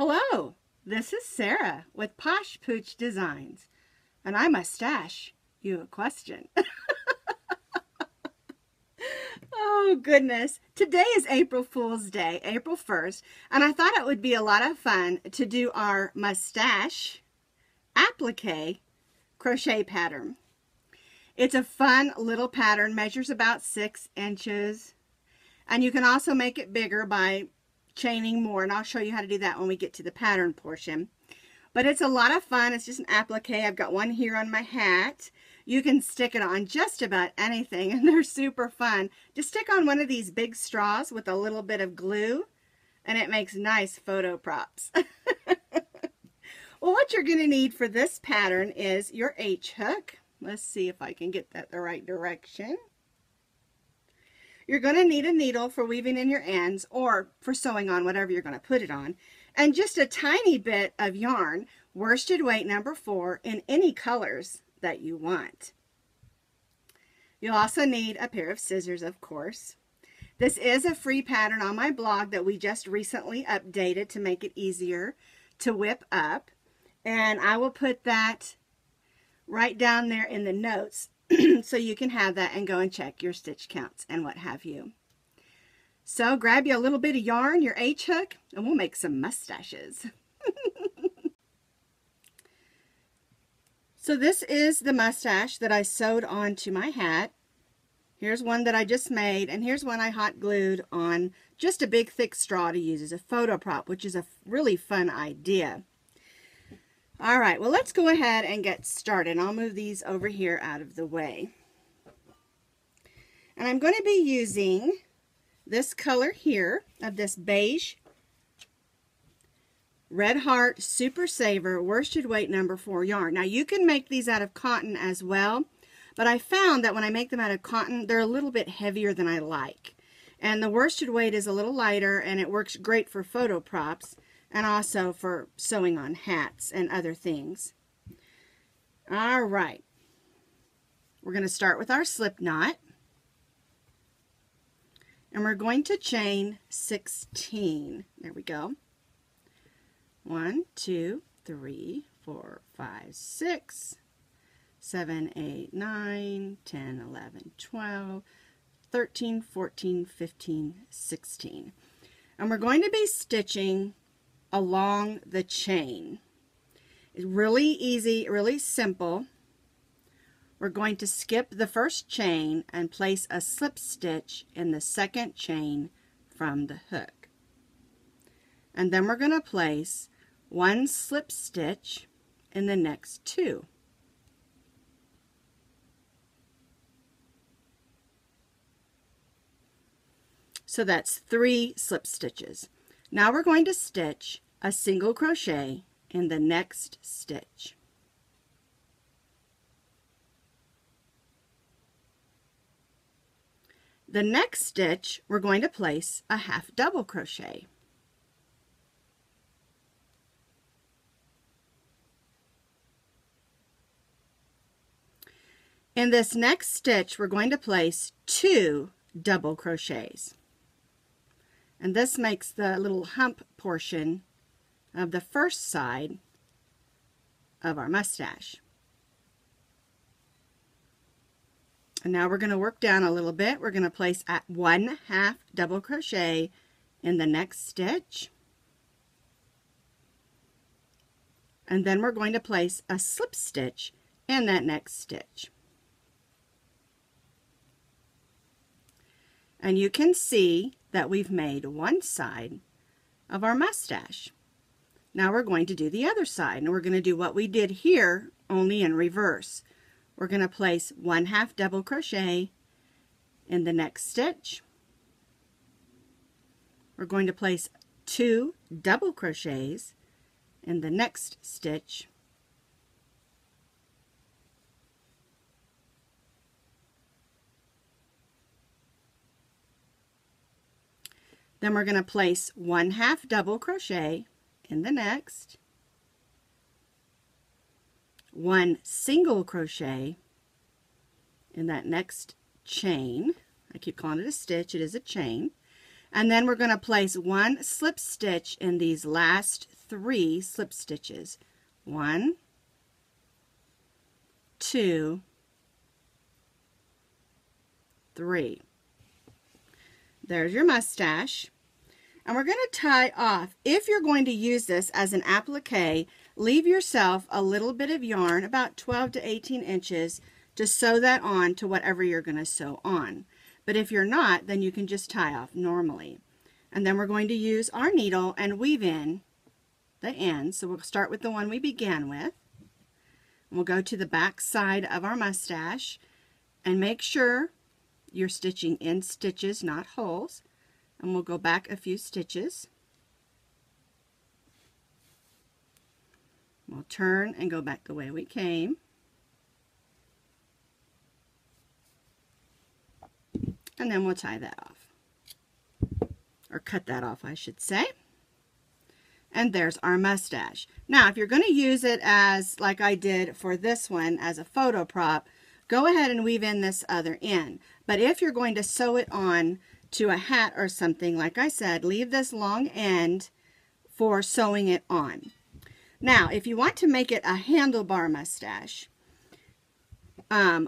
Hello, this is Sarah with Posh Pooch Designs, and I mustache you a question. Oh goodness, today is April Fool's Day, April 1st, and I thought it would be a lot of fun to do our Mustache Applique crochet pattern. It's a fun little pattern, measures about 6 inches, and you can also make it bigger by chaining more, and I'll show you how to do that when we get to the pattern portion. But it's a lot of fun. It's just an applique. I've got one here on my hat. You can stick it on just about anything, and they're super fun. Just stick on one of these big straws with a little bit of glue, and it makes nice photo props. Well, what you're going to need for this pattern is your H-hook. Let's see if I can get that the right direction. You're going to need a needle for weaving in your ends or for sewing on whatever you're going to put it on. And just a tiny bit of yarn, worsted weight number 4, in any colors that you want. You'll also need a pair of scissors, of course. This is a free pattern on my blog that we just recently updated to make it easier to whip up. And I will put that right down there in the notes so you can have that and go and check your stitch counts and what have you. So grab you a little bit of yarn, your H-hook, and we'll make some mustaches. So this is the mustache that I sewed onto my hat. Here's one that I just made, and here's one I hot glued on just a big thick straw to use as a photo prop, which is a really fun idea. All right, well, let's go ahead and get started. I'll move these over here out of the way. And I'm going to be using this color here of this beige Red Heart Super Saver worsted weight number 4 yarn. Now, you can make these out of cotton as well, but I found that when I make them out of cotton, they're a little bit heavier than I like. And the worsted weight is a little lighter, and it works great for photo props and also for sewing on hats and other things. All right. We're going to start with our slip knot. And we're going to chain 16. There we go. 1, 2, 3, 4, 5, 6, 7, 8, 9, 10, 11, 12, 13, 14, 15, 16. And we're going to be stitching along the chain. It's really easy, really simple. We're going to skip the first chain and place a slip stitch in the second chain from the hook. And then we're going to place one slip stitch in the next 2. So that's 3 slip stitches. Now we're going to stitch a single crochet in the next stitch. The next stitch, we're going to place a half double crochet. In this next stitch, we're going to place 2 double crochets. And this makes the little hump portion of the first side of our mustache. And now we're going to work down a little bit. We're going to place at 1 half double crochet in the next stitch. And then we're going to place a slip stitch in that next stitch. And you can see that we've made one side of our mustache. Now we're going to do the other side, and we're going to do what we did here, only in reverse. We're going to place 1 half double crochet in the next stitch. We're going to place 2 double crochets in the next stitch. Then we're going to place 1 half double crochet in the next, 1 single crochet in that next chain. I keep calling it a stitch, it is a chain. And then we're going to place 1 slip stitch in these last 3 slip stitches. 1, 2, 3. There's your mustache. And we're going to tie off. If you're going to use this as an applique, leave yourself a little bit of yarn, about 12 to 18 inches, to sew that on to whatever you're going to sew on. But if you're not, then you can just tie off normally. And then we're going to use our needle and weave in the ends. So we'll start with the one we began with. And we'll go to the back side of our mustache and make sure you're stitching in stitches, not holes. And we'll go back a few stitches. We'll turn and go back the way we came. And then we'll tie that off. Or cut that off, I should say. And there's our mustache. Now, if you're going to use it as, like I did for this one, as a photo prop, go ahead and weave in this other end. But if you're going to sew it on to a hat or something, like I said, leave this long end for sewing it on. Now, if you want to make it a handlebar mustache,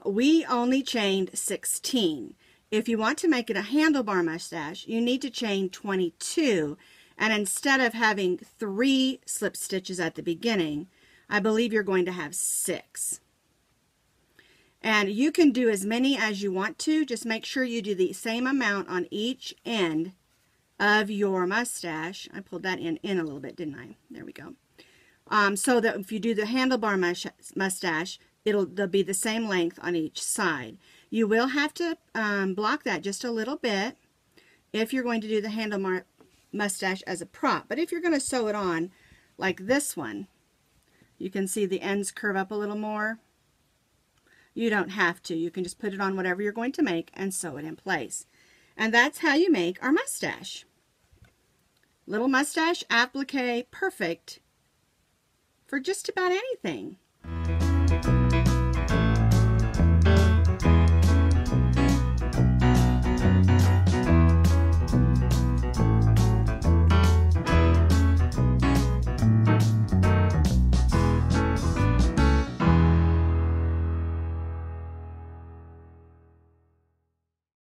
we only chained 16. If you want to make it a handlebar mustache, you need to chain 22. And instead of having 3 slip stitches at the beginning, I believe you're going to have 6. And you can do as many as you want to. Just make sure you do the same amount on each end of your mustache. I pulled that in a little bit, didn't I? There we go. So that if you do the handlebar mustache, they'll be the same length on each side. You will have to block that just a little bit if you're going to do the handlebar mustache as a prop. But if you're going to sew it on like this one, you can see the ends curve up a little more. You don't have to. You can just put it on whatever you're going to make and sew it in place. And that's how you make our mustache. Little mustache applique, perfect for just about anything.